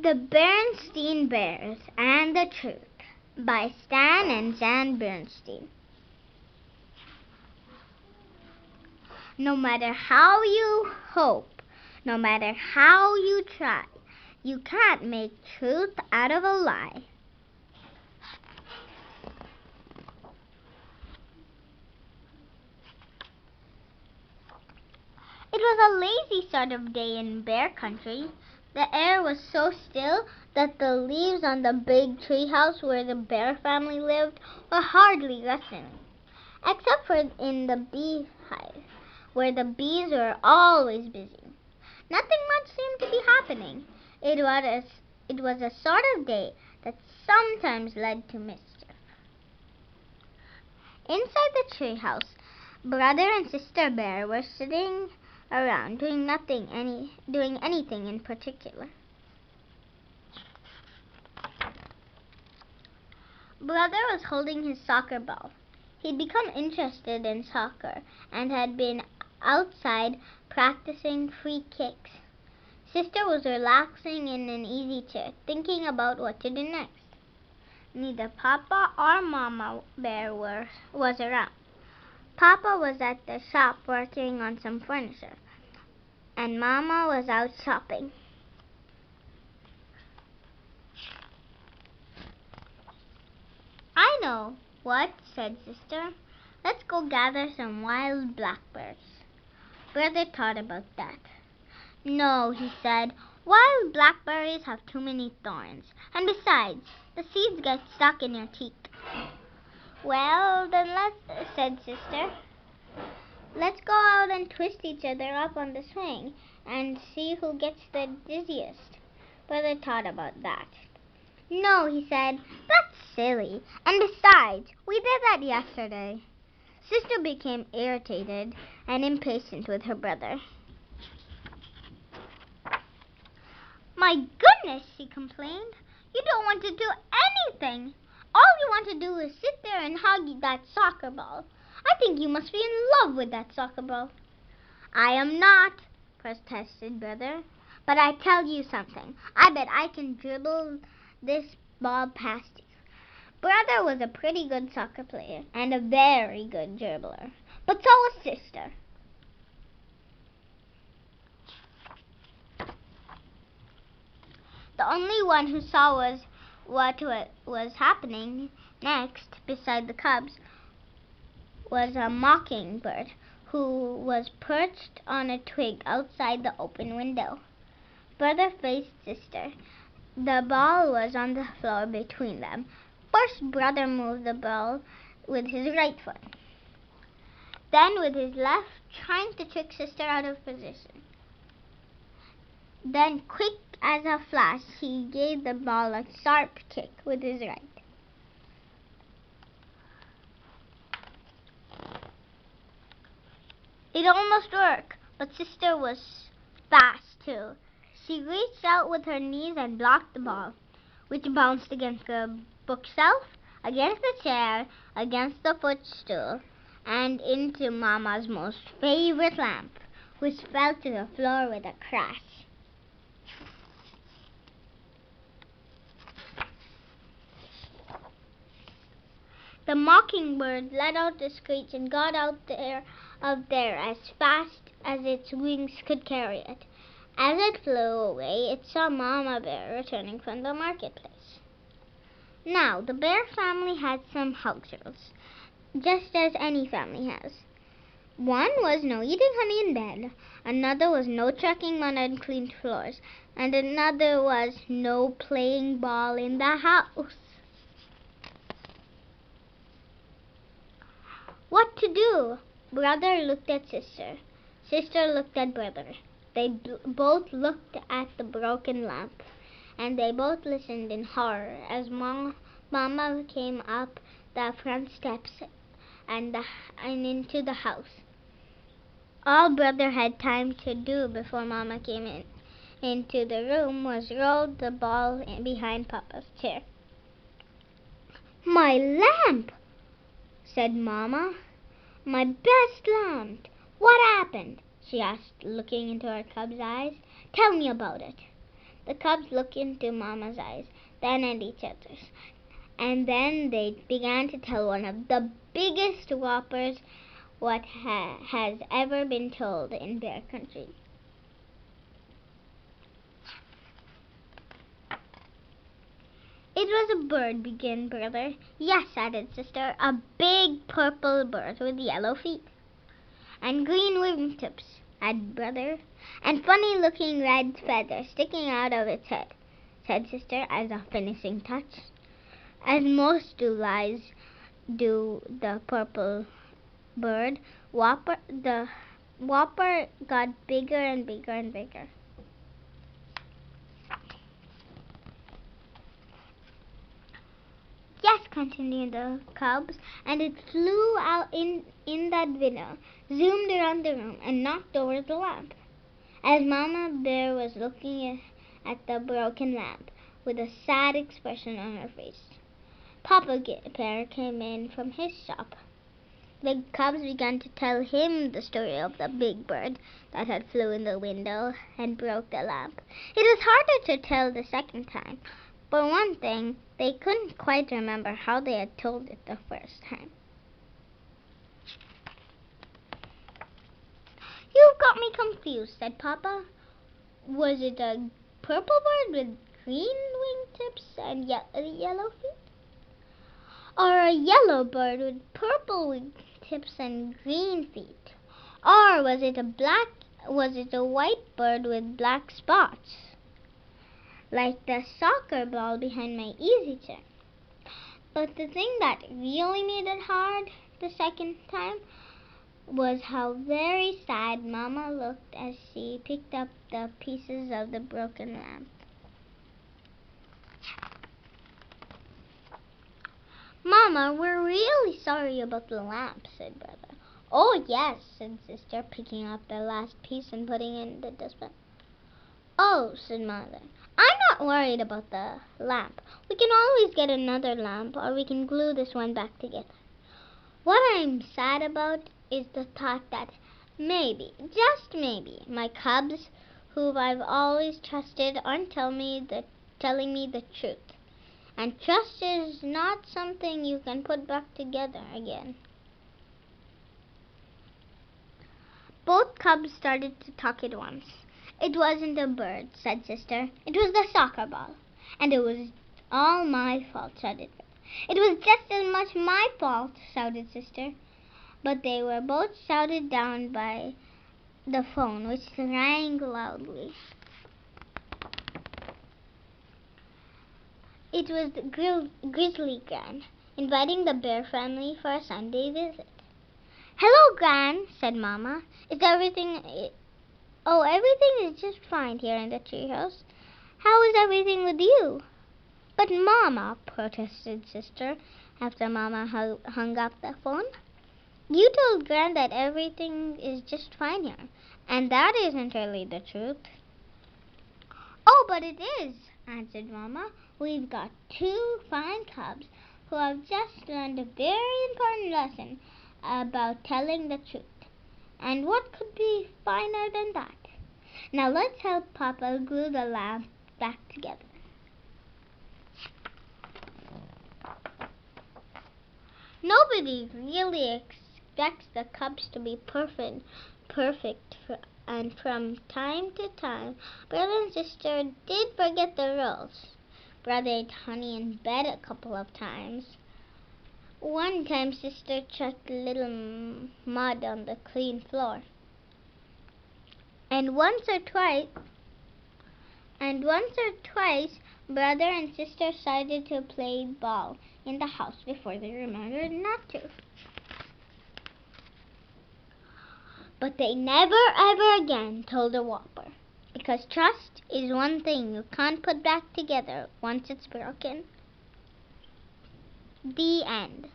The Berenstain Bears and the Truth by Stan and Jan Berenstain. No matter how you hope, no matter how you try, you can't make truth out of a lie. It was a lazy sort of day in bear country. The air was so still that the leaves on the big tree house where the bear family lived were hardly rustling, except for in the beehive, where the bees were always busy. Nothing much seemed to be happening. It was a sort of day that sometimes led to mischief. Inside the tree house, Brother and Sister Bear were sitting around doing anything in particular. Brother was holding his soccer ball. He'd become interested in soccer and had been outside practicing free kicks. Sister was relaxing in an easy chair, thinking about what to do next. Neither Papa or Mama Bear was around. Papa was at the shop working on some furniture, and Mama was out shopping. "I know what," said Sister. "Let's go gather some wild blackberries." Brother thought about that. "No," he said, "wild blackberries have too many thorns, and besides, the seeds get stuck in your teeth." "Well, then said Sister. "Let's go out and twist each other up on the swing and see who gets the dizziest." Brother thought about that. "No," he said, "that's silly, and besides, we did that yesterday." Sister became irritated and impatient with her brother. "My goodness," she complained, "you don't want to do anything. All you want to do is sit there and hug that soccer ball. I think you must be in love with that soccer ball." "I am not," protested Brother. "But I tell you something. I bet I can dribble this ball past you." Brother was a pretty good soccer player and a very good dribbler, but so was Sister. The only one who saw what was happening next, beside the cubs, was a mockingbird who was perched on a twig outside the open window. Brother faced Sister. The ball was on the floor between them. First, Brother moved the ball with his right foot, then with his left, trying to trick Sister out of position. Then, quick as a flash, he gave the ball a sharp kick with his right. It almost worked, but Sister was fast too. She reached out with her knees and blocked the ball, which bounced against the bookshelf, against the chair, against the footstool, and into Mama's most favorite lamp, which fell to the floor with a crash. The mockingbird let out a screech and got out of there as fast as its wings could carry it. As it flew away, it saw Mama Bear returning from the marketplace. Now, the bear family had some house rules, just as any family has. One was no eating honey in bed, another was no trekking on unclean floors, and another was no playing ball in the house. What to do? Brother looked at Sister. Sister looked at Brother. They both looked at the broken lamp, and they both listened in horror as Mama came up the front steps and into the house. All Brother had time to do before Mama came into the room was roll the ball behind Papa's chair. "My lamp!" said Mama. "My best lamp! What happened?" she asked, looking into her cub's eyes. "Tell me about it." The cubs looked into Mama's eyes, then at each other's, and then they began to tell one of the biggest whoppers what has ever been told in Bear Country. It was a bird, began Brother. Yes, added Sister, a big purple bird with yellow feet. And green wingtips, added Brother, and funny-looking red feathers sticking out of its head, said Sister as a finishing touch. As most do the purple bird, the whopper got bigger and bigger and bigger. Yes, continued the cubs, and it flew out in that window, zoomed around the room, and knocked over the lamp. As Mama Bear was looking at the broken lamp with a sad expression on her face, Papa Bear came in from his shop. The cubs began to tell him the story of the big bird that had flew in the window and broke the lamp. It was harder to tell the second time. For one thing, they couldn't quite remember how they had told it the first time. You've got me confused, said Papa. Was it a purple bird with green wingtips and yellow feet? Or a yellow bird with purple wingtips and green feet? Or was it a white bird with black spots, like the soccer ball behind my easy chair? But the thing that really made it hard the second time was how very sad Mama looked as she picked up the pieces of the broken lamp. Mama, we're really sorry about the lamp, said Brother. Oh, yes, said Sister, picking up the last piece and putting it in the dustbin. Oh, said Mother, I'm not worried about the lamp. We can always get another lamp, or we can glue this one back together. What I'm sad about is the thought that maybe, just maybe, my cubs, whom I've always trusted, aren't telling me the truth. And trust is not something you can put back together again. Both cubs started to talk at once. It wasn't a bird, said Sister. It was the soccer ball. And it was all my fault, shouted Brother. It was just as much my fault, shouted Sister. But they were both shouted down by the phone, which rang loudly. It was the Grizzly Gran, inviting the Bear family for a Sunday visit. Hello, Gran, said Mama. Is everything... Oh, everything is just fine here in the treehouse. How is everything with you? But Mama, protested Sister, after Mama hung up the phone. You told Gran that everything is just fine here, and that isn't really the truth. Oh, but it is, answered Mama. We've got 2 fine cubs who have just learned a very important lesson about telling the truth. And what could be finer than that? Now let's help Papa glue the lamp back together. Nobody really expects the cubs to be perfect, and from time to time, Brother and Sister did forget the rules. Brother ate honey in bed a couple of times. One time, Sister chucked a little mud on the clean floor. And once or twice, Brother and Sister decided to play ball in the house before they remembered not to. But they never ever again told a whopper, because trust is one thing you can't put back together once it's broken. The end.